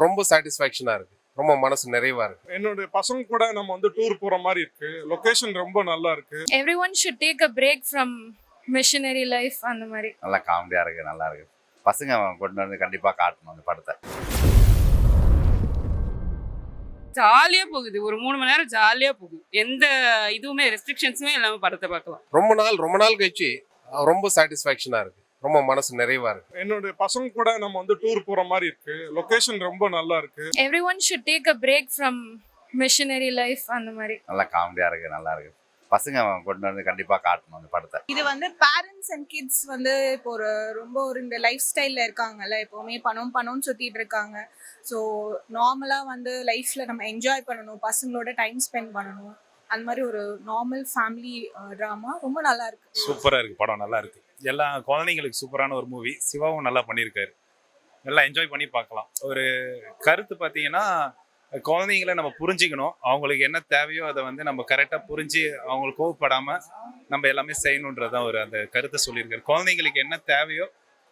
ரொம்ப சாட்டிஸ்ஃபேக்ஷனாக இருக்குது. ரொம்ப மனசு நிறைவாக இருக்குது. என்னோட பசங்க கூட நம்ம வந்து டூர் போற மாதிரி இருக்கு. லொகேஷன் ரொம்ப நல்லா இருக்கு. Everyone should take a break from missionary life அந்த மாதிரி. நல்லா காமெடியாக இருக்குது, நல்லா இருக்குது. பசங்க கொண்டு வந்து கண்டிப்பாக காட்டணும் அந்த படத்தை. ஜாலியாக போகுது. ஒரு 3 மணி நேரம் ஜாலியாக போகுது. எந்த இதுவுமே ரெஸ்ட்ரிக்ஷன்ஸுமே இல்லாமல் படத்தை பார்க்கலாம். ரொம்ப நாள் கழிச்சு ரொம்ப சாட்டிஸ்ஃபேக்ஷனாக இருக்குது. ரொம்ப மனசு நிறைவாக இருக்குது. என்னோட பசங்க கூட நம்ம வந்து டூர் போற மாதிரி இருக்கு. லொகேஷன் ரொம்ப நல்லா இருக்கு. Everyone should take a break from missionary life அந்த மாதிரி. நல்லா காமெடியாக இருக்குது, நல்லா இருக்குது. பசங்க கொண்டு வந்து கண்டிப்பாக காட்டணும் அந்த படத்தை. இது வந்து பேரண்ட்ஸ் அண்ட் கிட்ஸ் வந்து இப்போ ரொம்ப இந்த லைஃப் ஸ்டைலில் இருக்காங்கல்ல, எப்போவுமே பணம்னு சுற்றிட்டு இருக்காங்க. ஸோ நார்மலாக வந்து லைஃப்பில் நம்ம என்ஜாய் பண்ணணும், பசங்களோட டைம் ஸ்பெண்ட் பண்ணணும். அந்த மாதிரி ஒரு நார்மல் ஃபேமிலி ட்ராமா ரொம்ப நல்லா இருக்கு. சூப்பராக இருக்குது, படம் நல்லா இருக்குது. எல்லா குழந்தைங்களுக்கு சூப்பரான ஒரு மூவி. சிவாவும் நல்லா பண்ணியிருக்காரு. நல்லா என்ஜாய் பண்ணி பார்க்கலாம். ஒரு கருத்து பார்த்தீங்கன்னா, குழந்தைங்களை நம்ம புரிஞ்சிக்கணும். அவங்களுக்கு என்ன தேவையோ அதை வந்து நம்ம கரெக்டாக புரிஞ்சு அவங்களுக்கு கோவப்படாமல் நம்ம எல்லாமே செய்யணுன்றதான் ஒரு அந்த கருத்தை சொல்லியிருக்காரு. குழந்தைங்களுக்கு என்ன தேவையோ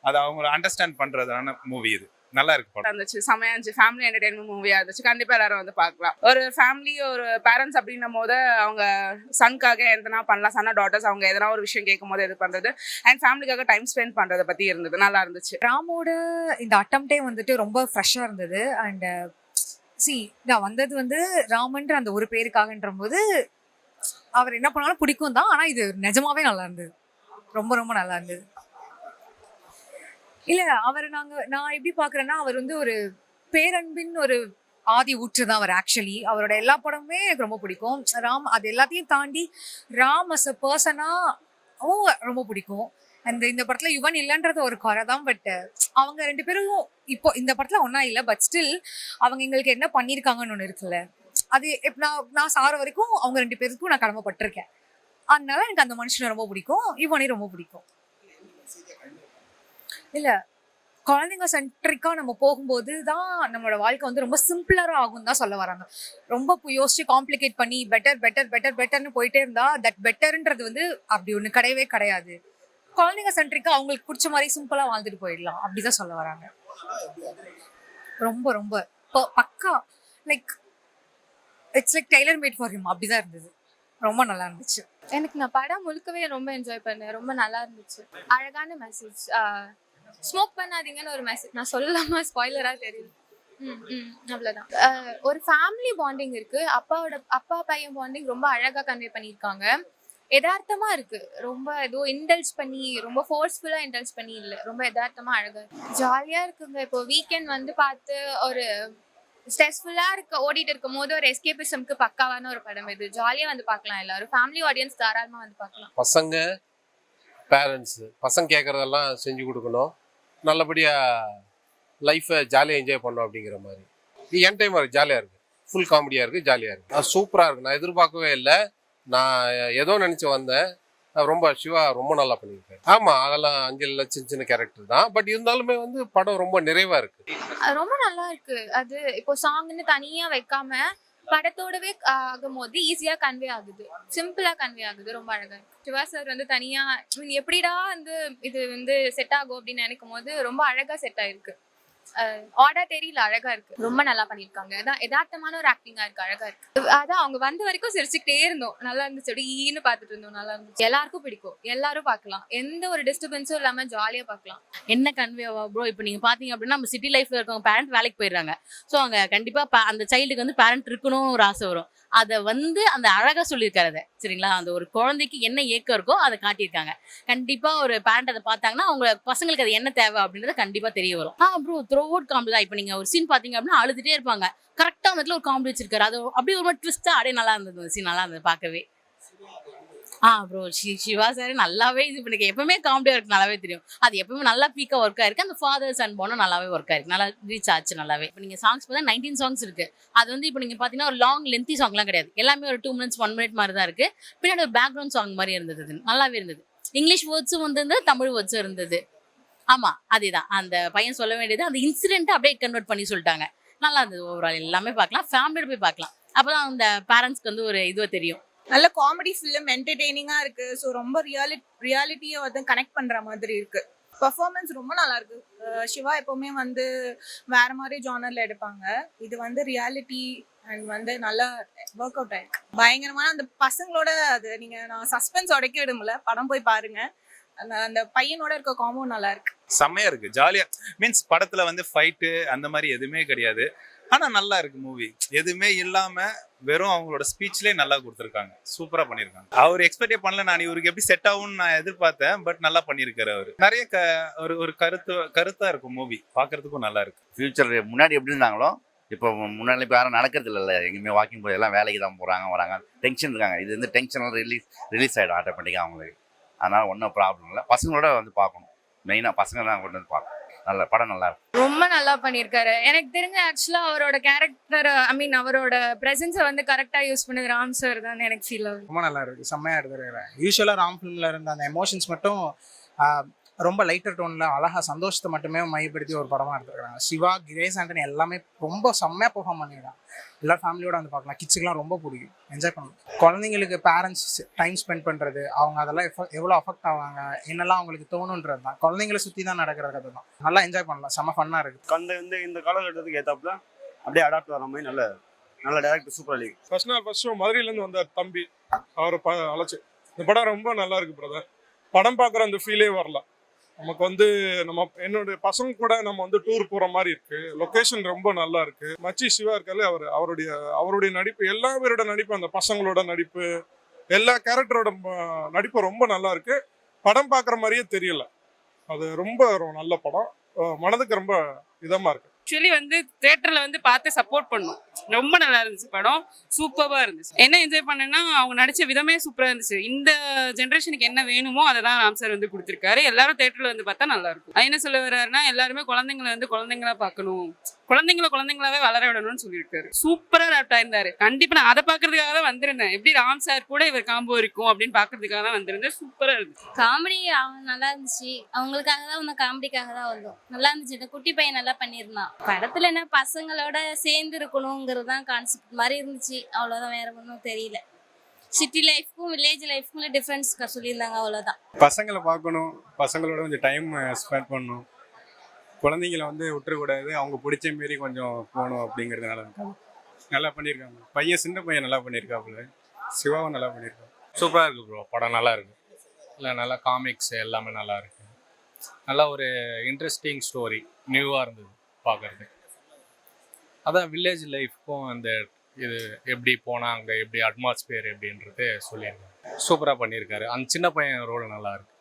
அதை அவங்கள அண்டர்ஸ்டாண்ட் பண்ணுறதான மூவி இது. நல்லா இருக்கு படம். இருந்துச்சு, செமையா இருந்துச்சு. ஃபேமிலி என்டர்டைன்மெண்ட் மூவியாக இருந்துச்சு. கண்டிப்பாக எல்லாரும் வந்து பார்க்கலாம். ஒரு ஃபேமிலி, ஒரு பேரண்ட்ஸ் அப்படின்னும் போது அவங்க சன்காக எதனா பண்ணலாம். சன்னா டாட்டர்ஸ் அவங்க எதனா ஒரு விஷயம் கேட்கும் போது இது பண்ணுறது அண்ட் ஃபேமிலிக்காக டைம் ஸ்பெண்ட் பண்ணுறதை பற்றி இருந்தது. நல்லா இருந்துச்சு. ராமோட இந்த அட்டம்ப்டே வந்துட்டு ரொம்ப ஃப்ரெஷ்ஷாக இருந்தது. அண்ட் நான் வந்தது வந்து ராமன்ற அந்த ஒரு பேருக்காகன்ற போது அவர் என்ன பண்ணாலும் பிடிக்கும் தான். ஆனால் இது நிஜமாவே நல்லா இருந்தது. ரொம்ப ரொம்ப நல்லா இருந்தது. இல்லை, அவர் நான் எப்படி பார்க்குறேன்னா, அவர் வந்து ஒரு பேரன்பின் ஒரு ஆதி ஊற்று தான் அவர். ஆக்சுவலி அவரோட எல்லா படமுமே எனக்கு ரொம்ப பிடிக்கும். ராம் அது எல்லாத்தையும் தாண்டி ராம் அஸ் அ பர்சனாகவும் ரொம்ப பிடிக்கும். அந்த இந்த படத்துல யுவன் இல்லைன்றது ஒரு குறை தான். பட் அவங்க 2 பேரும் இப்போ இந்த படத்துல ஒன்னா இல்லை. பட் ஸ்டில் அவங்க எங்களுக்கு என்ன பண்ணியிருக்காங்கன்னு ஒன்று இருக்குல்ல, அது நான் சார வரைக்கும் அவங்க 2 பேருக்கும் நான் கடமைப்பட்டிருக்கேன். அதனால எனக்கு அந்த மனுஷனை ரொம்ப பிடிக்கும், யுவனையும் ரொம்ப பிடிக்கும். இல்லை, குழந்தைங்க சென்ட்ரிக்கா நம்ம போகும்போது தான் நம்மளோட வாழ்க்கை வந்து ரொம்ப சிம்பிளரா ஆகும் தான் சொல்ல வராங்க. ரொம்ப யோசிச்சு காம்ப்ளிகேட் பண்ணி பெட்டர்னு போயிட்டே இருந்தா தட் பெட்டர்ன்றது வந்து அப்படி ஒன்று கிடையவே கிடையாது. குழந்தைங்க சென்ட்ரிக்கா அவங்களுக்கு பிடிச்ச மாதிரி சிம்பிளா வாழ்ந்துட்டு போயிடலாம், அப்படிதான் சொல்ல வராங்க. ரொம்ப ரொம்ப பக்கா it's like tailor made for him, அப்படிதான் இருந்தது. ரொம்ப நல்லா இருந்துச்சு. எனக்கு நான் படம் முழுக்கவே ரொம்ப என்ஜாய் பண்ணேன். ரொம்ப நல்லா இருந்துச்சு. அழகான மெசேஜ். ஸ்மோக் பண்ணாதீங்கன்னு ஒரு மெசேஜ். நான் சொல்லலாமா, ஸ்பாய்லரா தெரியல. அவ்வளோதான். ஒரு ஃபேமிலி பாண்டிங் இருக்கு. அப்பா பையன் பாண்டிங் ரொம்ப அழகா கன்வே பண்ணியிருக்காங்க. யதார்த்தமா இருக்கு. ரொம்ப ஏதோ இன்டல்ஜ் பண்ணி, ரொம்ப ஃபோர்ஸ்ஃபுல்லா இன்டல்ஜ் பண்ணி இல்லை. ரொம்ப யதார்த்தமா அழகா இருக்கு. ஜாலியா இருக்குங்க. இப்போ வீக்கெண்ட் வந்து பார்த்து ஒரு ஸ்ட்ரெஸ்ஃபுல்லா ஓடிட்டு இருக்கும் போது ஒரு எஸ்கேபிசம்க்கு பக்காவான ஒரு படம் இது. ஜாலியா வந்து பார்க்கலாம். எல்லாரும் ஃபேமிலி ஆடியன்ஸ் தாராளமா வந்து பார்க்கலாம். பசங்க பேரண்ட்ஸ் பசங்க கேட்குறதெல்லாம் செஞ்சு கொடுக்கணும். நல்லபடியாக லைஃப்பை ஜாலியாக என்ஜாய் பண்ணோம் அப்படிங்கிற மாதிரி. இது என் டைம் இருக்குது, ஜாலியாக இருக்குது, ஃபுல் காமெடியாக இருக்குது, ஜாலியாக இருக்குது. அது சூப்பராக இருக்குது. நான் எதிர்பார்க்கவே இல்லை. நான் ஏதோ நினச்சி வந்தேன். ரொம்ப சிவா ரொம்ப நல்லா பண்ணியிருக்கேன். ஆமாம், அதெல்லாம் அஞ்சலில் சின்ன கேரக்டர் தான். பட் இருந்தாலுமே வந்து படம் ரொம்ப நிறைவாக இருக்குது. ரொம்ப நல்லா இருக்கு. அது இப்போ சாங்னு தனியா வைக்காம படத்தோடவே ஆகும்போது ஈஸியா கன்வே ஆகுது, சிம்பிளா கன்வே ஆகுது. ரொம்ப அழகா இருக்கு. சிவா சார் வந்து தனியா எப்படிடா வந்து இது வந்து செட் ஆகும் அப்படின்னு நினைக்கும் போது ரொம்ப அழகா செட் ஆயிருக்கு. ஆர்டர் தெரியல, அழகா இருக்கு. ரொம்ப நல்லா பண்ணிருக்காங்க. அதான் யதார்த்தமான ஒரு ஆக்டிங்கா இருக்கு, அழகா இருக்கு. அதான் அவங்க வந்த வரைக்கும் சிரிச்சுக்கிட்டே இருந்தோம். நல்லா இருந்துச்சு. அப்படி ஈன்னு பார்த்துட்டு இருந்தோம். நல்லா இருந்துச்சு. எல்லாருக்கும் பிடிக்கும், எல்லாரும் பார்க்கலாம். எந்த ஒரு டிஸ்டர்பன்ஸும் இல்லாம ஜாலியா பார்க்கலாம். என்ன கன்வேவா ப்ரோ, இப்போ நீங்க பாத்தீங்க அப்படின்னா நம்ம சிட்டி லைஃப்ல இருக்கவங்க பேரண்ட் வேலைக்கு போயிடுறாங்க. ஸோ அங்க கண்டிப்பா அந்த சைல்டுக்கு வந்து பேரண்ட் இருக்கணும்னு ஒரு ஆசை வரும். அதை வந்து அந்த அழகா சொல்லியிருக்காரு. அதை சரிங்களா, அந்த ஒரு குழந்தைக்கு என்ன ஏக்கம் இருக்கோ அதை காட்டியிருக்காங்க. கண்டிப்பா ஒரு பேரண்ட் அதை பார்த்தாங்கன்னா அவங்க பசங்களுக்கு அது என்ன தேவை அப்படின்றத கண்டிப்பா தெரிய வரும். ப்ரோ த்ரோ அவுட் காமெடி தான். இப்போ நீங்க ஒரு சீன் பாத்தீங்க அப்படின்னா அழுதுட்டே இருப்பாங்க. கரெக்டா அந்த இடத்துல ஒரு காமெடி வச்சிருக்காரு. அது அப்படியே ஒரு மாதிரி ட்விஸ்டா அப்படியே நல்லா இருந்தது. அந்த சீன் நல்லா இருந்தது பார்க்கவே. ப்ரோ சிவா சார் நல்லாவே இது பண்ணிக்க. எப்பவுமே காமெடியா இருக்கு, நல்லாவே தெரியும். அது எப்பவுமே நல்லா பீக்கா ஒர்க் ஆயிருக்கு. அந்த ஃபாதர் சன் போனும் நல்லாவே ஒர்க் ஆயிருக்கு, நல்லா ரீச் ஆச்சு நல்லாவே. இப்போ நீங்க சாங்ஸ் பார்த்தா 19 சாங்ஸ் இருக்கு. அது வந்து இப்போ நீங்க பாத்தீங்கன்னா ஒரு லாங் லென்த்தி சாங்லாம் கிடையாது. எல்லாமே ஒரு 2 minutes 1 minute மாதிரி தான் இருக்கு. பின்னாடி ஒரு பேக்ரவுண்ட் சாங் மாதிரி இருந்தது. அது நல்லாவே இருந்தது. இங்கிலீஷ் வேர்ட்ஸும் வந்து தமிழ் வேர்ட்ஸும் இருந்தது. ஆமா, அதேதான் அந்த பையன் சொல்ல வேண்டியது. அந்த இன்சிடென்ட் அப்படியே கன்வெர்ட் பண்ணி சொல்லிட்டாங்க. நல்லா இருந்தது. ஓவரால் எல்லாமே பார்க்கலாம், ஃபேமிலியோட போய் பார்க்கலாம். அப்பதான் அந்த பேரண்ட்ஸ்க்கு வந்து ஒரு இதுவா தெரியும். நல்ல காமெடி ஃபிலிம், என்டர்டெய்னிங்கா இருக்கு. ஸோ ரொம்ப ரியாலிட்டியை வந்து கனெக்ட் பண்ற மாதிரி இருக்கு. பர்ஃபார்மன்ஸ் ரொம்ப நல்லா இருக்கு. சிவா எப்பவுமே வந்து வேற மாதிரி ஜானர்ல எடுப்பாங்க. இது வந்து ரியாலிட்டி அண்ட் வந்து நல்லா ஒர்க் அவுட் ஆயிருக்கு. பயங்கரமான அந்த பசங்களோட அது நான் சஸ்பென்ஸ் உடைக்க விடும்ல, படம் போய் பாருங்க. அந்த அந்த பையனோட இருக்க காம்போ நல்லா இருக்கு. செம்மையா இருக்கு, ஜாலியா. மீன்ஸ் படத்துல வந்து ஃபைட்டு அந்த மாதிரி எதுவுமே கிடையாது. ஆனா நல்லா இருக்கு மூவி. எதுவுமே இல்லாம வெறும் அவங்களோட ஸ்பீச்லயே நல்லா கொடுத்துருக்காங்க. சூப்பரா பண்ணிருக்காங்க. அவர் எக்ஸ்பெக்டே பண்ணல, நான் இவருக்கு எப்படி செட் ஆகும்னு நான் எதிர்பார்த்தேன். பட் நல்லா பண்ணியிருக்காரு அவரு. நிறைய ஒரு ஒரு கருத்தா இருக்கும் மூவி, பாக்குறதுக்கும் நல்லா இருக்கு. ஃபியூச்சர் முன்னாடி எப்படி இருந்தாங்களோ இப்போ முன்னாடி இப்போ யாரும் நடக்கிறது இல்லைல்ல, எங்கேயுமே வாக்கிங் போய் எல்லாம் வேலைக்கு தான் போகிறாங்க வராங்க, டென்ஷன் இருக்காங்க. இது வந்து டென்ஷன்லாம் ரிலீஸ் ஆகிடும் ஆட்டோமேட்டிக்காக அவங்களுக்கு. அதனால் ஒன்றும் ப்ராப்ளம் இல்லை. பசங்களோட வந்து பார்க்கணும், மெயினாக பசங்க தான் கொண்டு வந்து பார்க்கணும். நல்ல படம் நல்லா இருக்கும். ரொம்ப நல்லா பண்ணியிருக்காரு. எனக்கு தெரிஞ்ச ஆக்சுவலாக அவரோட கேரக்டர் அவரோட ப்ரெசன்ஸை வந்து கரெக்டாக யூஸ் பண்ணது ராம் சார் தான் எனக்கு ஃபீல் ஆகுது. ரொம்ப நல்லா இருக்கு, செம்மையாக எடுத்துருக்கிறேன். யூஸ்வலாக ராம் ஃபிலிமில் இருந்த அந்த எமோஷன்ஸ் மட்டும் ரொம்ப லைட்டர் டோனில் அழகாக சந்தோஷத்தை மட்டுமே மையப்படுத்தி ஒரு படமாக எடுத்துருக்காங்க. சிவா, கிரேஸ் ஆண்டனி எல்லாமே ரொம்ப செம்மையாக பெர்ஃபார்ம் பண்ணிடுறாங்க. எல்லா ஃபேமிலியோட வந்து பார்க்கலாம். கிட்ஸுக்கெலாம் ரொம்ப பிடிக்கும், என்ஜாய் பண்ணணும். குழந்தைங்களுக்கு பேரண்ட்ஸ் டைம் ஸ்பெண்ட் பண்ணுறது, அவங்க அதெல்லாம் எவ்வளோ அஃபெக்ட் ஆவாங்க, என்னெல்லாம் அவங்களுக்கு தோணுன்றது தான். குழந்தைங்களை சுற்றி தான் நடக்கிற கதை தான். நல்லா என்ஜாய் பண்ணலாம், செம்ம ஃபன்னாக இருக்குது. கந்த இந்த காலகட்டத்துக்கு ஏற்றாப்புல அப்படியே அடாப்ட் வர மாதிரி நல்ல director super league. First show மதுரையிலேருந்து வந்தார் தம்பி, அவரை அழைச்சி. இந்த படம் ரொம்ப நல்லா இருக்கு பிரதர். படம் பார்க்குற அந்த ஃபீலே வரல நமக்கு. வந்து என்னுடைய பசங்க கூட நம்ம வந்து டூர் போற மாதிரி இருக்கு. லொகேஷன் ரொம்ப நல்லா இருக்கு. மச்சி சிவா இருக்காரு, அவருடைய நடிப்பு, எல்லா பேரோட நடிப்பு, அந்த பசங்களோட நடிப்பு, எல்லா கேரக்டரோட நடிப்பு ரொம்ப நல்லா இருக்கு. படம் பார்க்குற மாதிரியே தெரியல. அது ரொம்ப நல்ல படம். மனதுக்கு ரொம்ப இதமா இருக்கு. ஆக்சுவலி வந்து தியேட்டர்ல வந்து பார்த்து சப்போர்ட் பண்ணோம். ரொம்ப நல்லா இருந்துச்சு படம், சூப்பரா இருந்துச்சு. என்ன என்ஜாய் பண்ணேன்னா அவங்க நடிச்ச விதமே சூப்பரா இருந்துச்சு. இந்த ஜென்ரேஷனுக்கு என்ன வேணுமோ அதை தான் ராம் சார் வந்து கொடுத்துருக்காரு. எல்லாரும் தியேட்டர்ல வந்து பார்த்தா நல்லா இருக்கும். என்ன சொல்ல வர்றாருன்னா, எல்லாருமே குழந்தைங்களை வந்து குழந்தைங்களா பார்க்கணும், குழந்தைங்களாவே வளர விடணும்னு சொல்லியிருக்காரு. சூப்பரா ஆப்ட் ஆயிருந்தாரு. கண்டிப்பா நான் அதை பாக்குறதுக்காக தான் வந்திருந்தேன். எப்படி ராம் சார் கூட இவர் காம்போ இருக்கும் அப்படின்னு பாக்குறதுக்காக தான் வந்திருந்தேன். சூப்பரா இருந்துச்சு. காமெடி நல்லா இருந்துச்சு. அவங்களுக்காக தான் வந்தோம், காமெடிக்காக தான் வந்தோம். நல்லா இருந்துச்சு. இந்த குட்டி பையன் நல்லா பண்ணியிருந்தான். படத்துல என்ன பசங்களோட சேர்ந்து இருக்கணுங்கிறது தான் கான்செப்ட் மாதிரி இருந்துச்சு. அவ்வளோதான், வேற ஒன்றும் தெரியல. சிட்டி லைஃப்க்கும் வில்லேஜ் லைஃப்க்கும் டிஃப்ரென்ஸ் சொல்லியிருந்தாங்க, அவ்வளோதான். பசங்களை பார்க்கணும், பசங்களோட கொஞ்சம் டைம் ஸ்பெண்ட் பண்ணணும், குழந்தைங்களை வந்து விட்டுறக்கூடாது, அவங்க பிடிச்ச மாரி கொஞ்சம் போகணும் அப்படிங்கிறதுனால நல்லா பண்ணியிருக்காங்க. பையன், சின்ன பையன் நல்லா பண்ணியிருக்காப்புல, சிவாவும் நல்லா பண்ணியிருக்காங்க. சூப்பராக இருக்குது ப்ரோ, படம் நல்லா இருக்குது. இல்லை நல்லா காமிக்ஸ் எல்லாமே நல்லா இருக்குது. நல்லா ஒரு இன்ட்ரெஸ்டிங் ஸ்டோரி, நியூவாக இருந்தது பார்க்குறது. அதான் வில்லேஜ் லைஃப்க்கும் அந்த இது எப்படி போனால் அங்கே எப்படி அட்மாஸ்பியர் எப்படின்றது சொல்லியிருக்காங்க. சூப்பராக பண்ணியிருக்காரு. அந்த சின்ன பையன் ரோல் நல்லா இருக்கு.